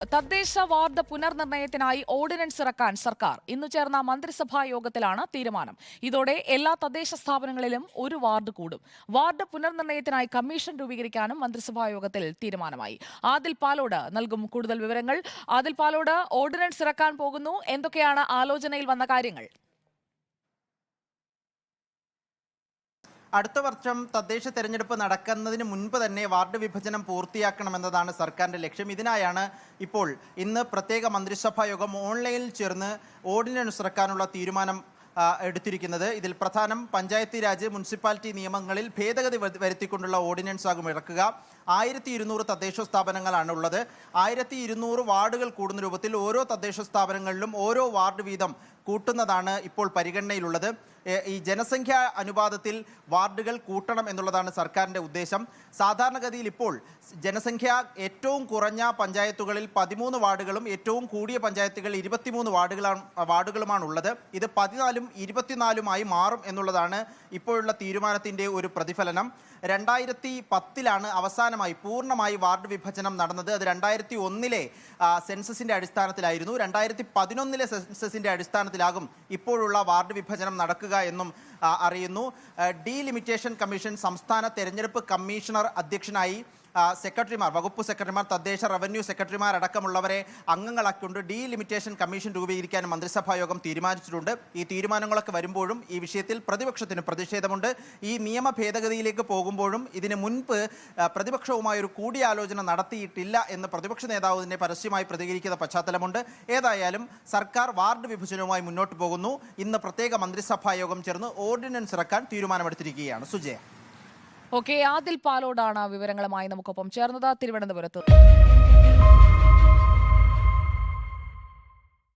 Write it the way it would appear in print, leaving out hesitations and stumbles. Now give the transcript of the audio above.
തദ്ദേശ ward പുനർനിർണയത്തിനായി ordinance ഇറക്കാൻ സർക്കാർ ഇന്നു ചേർന്ന മന്ത്രിസഭാ യോഗത്തിലാണ് തീരുമാനം. ഇതോടെ എല്ലാ തദ്ദേശ സ്ഥാപനങ്ങളിലും ഒരു വാർഡ് കൂടും. വാർഡ് പുനർനിർണയത്തിനായി കമ്മീഷൻ രൂപീകരിക്കാനും മന്ത്രിസഭാ യോഗത്തിൽ തീരുമാനമായി. ആദിൽ പാലോട് നൽകും കൂടുതൽ വിവരങ്ങൾ. ആദിൽ പാലോട്, ഓർഡിനൻസ് ഇറക്കാൻ പോകുന്നു, എന്തൊക്കെയാണ് ആലോചനയിൽ വന്ന കാര്യങ്ങൾ? അടുത്ത വർഷം തദ്ദേശ തെരഞ്ഞെടുപ്പ് നടക്കുന്നതിന് മുൻപ് തന്നെ വാർഡ് വിഭജനം പൂർത്തിയാക്കണമെന്നതാണ് സർക്കാരിന്റെ ലക്ഷ്യം. ഇതിനായാണ് ഇപ്പോൾ ഇന്ന് പ്രത്യേക മന്ത്രിസഭാ യോഗം ഓൺലൈനിൽ ചേർന്ന് ഓർഡിനൻസ് ഇറക്കാനുള്ള തീരുമാനം എടുത്തിരിക്കുന്നത്. ഇതിൽ പ്രധാനം പഞ്ചായത്തി രാജ് മുനിസിപ്പാലിറ്റി നിയമങ്ങളിൽ ഭേദഗതി വരുത്തിക്കൊണ്ടുള്ള ഓർഡിനൻസ് ആകും ഇറക്കുക. 1200 തദ്ദേശ സ്ഥാപനങ്ങളാണ് ഉള്ളത്. 1200 വാർഡുകൾ കൂടുന്ന രൂപത്തിൽ ഓരോ തദ്ദേശ സ്ഥാപനങ്ങളിലും ഓരോ വാർഡ് വീതം കൂട്ടുന്നതാണ് ഇപ്പോൾ പരിഗണനയിലുള്ളത്. ഈ ജനസംഖ്യാ അനുപാതത്തിൽ വാർഡുകൾ കൂട്ടണം എന്നുള്ളതാണ് സർക്കാരിൻ്റെ ഉദ്ദേശം. സാധാരണഗതിയിൽ ഇപ്പോൾ ജനസംഖ്യ ഏറ്റവും കുറഞ്ഞ പഞ്ചായത്തുകളിൽ 13 വാർഡുകളും ഏറ്റവും കൂടിയ പഞ്ചായത്തുകൾ 23 വാർഡുകളുമാണ് ഉള്ളത്. ഇത് 14ഉം 24ഉമായി മാറും എന്നുള്ളതാണ് ഇപ്പോഴുള്ള തീരുമാനത്തിൻ്റെ ഒരു പ്രതിഫലനം. 2010 അവസാനമായി പൂർണ്ണമായി വാർഡ് വിഭജനം നടന്നത്. അത് 2001 സെൻസസിൻ്റെ അടിസ്ഥാനത്തിലായിരുന്നു. 2011 സെൻസസിൻ്റെ അടിസ്ഥാനത്തിലാകും ഇപ്പോഴുള്ള വാർഡ് വിഭജനം നടക്കുക എന്നും അറിയുന്നു. ഡീലിമിറ്റേഷൻ കമ്മീഷൻ സംസ്ഥാന തെരഞ്ഞെടുപ്പ് കമ്മീഷണർ അധ്യക്ഷനായി സെക്രട്ടറിമാർ, വകുപ്പ് സെക്രട്ടറിമാർ, തദ്ദേശ റവന്യൂ സെക്രട്ടറിമാർ അടക്കമുള്ളവരെ അംഗങ്ങളാക്കിക്കൊണ്ട് ഡീലിമിറ്റേഷൻ കമ്മീഷൻ രൂപീകരിക്കാൻ മന്ത്രിസഭാ യോഗം തീരുമാനിച്ചിട്ടുണ്ട്. ഈ തീരുമാനങ്ങളൊക്കെ വരുമ്പോഴും ഈ വിഷയത്തിൽ പ്രതിപക്ഷത്തിന് പ്രതിഷേധമുണ്ട്. ഈ നിയമ ഭേദഗതിയിലേക്ക് പോകുമ്പോഴും ഇതിന് മുൻപ് പ്രതിപക്ഷവുമായൊരു കൂടിയാലോചന നടത്തിയിട്ടില്ല എന്ന് പ്രതിപക്ഷ നേതാവ് തന്നെ പരസ്യമായി പ്രതികരിക്കുന്ന പശ്ചാത്തലമുണ്ട്. ഏതായാലും സർക്കാർ വാർഡ് വിഭജനവുമായി മുന്നോട്ട് പോകുന്നു. ഇന്ന് പ്രത്യേക മന്ത്രിസഭാ യോഗം ചേർന്ന് ഓർഡിനൻസ് ഇറക്കാൻ തീരുമാനമെടുത്തിരിക്കുകയാണ്. സുജയ. ഓക്കെ, ആദിൽ പാലോടാണ് വിവരങ്ങളുമായി നമുക്കൊപ്പം ചേർന്നത് തിരുവനന്തപുരത്ത്.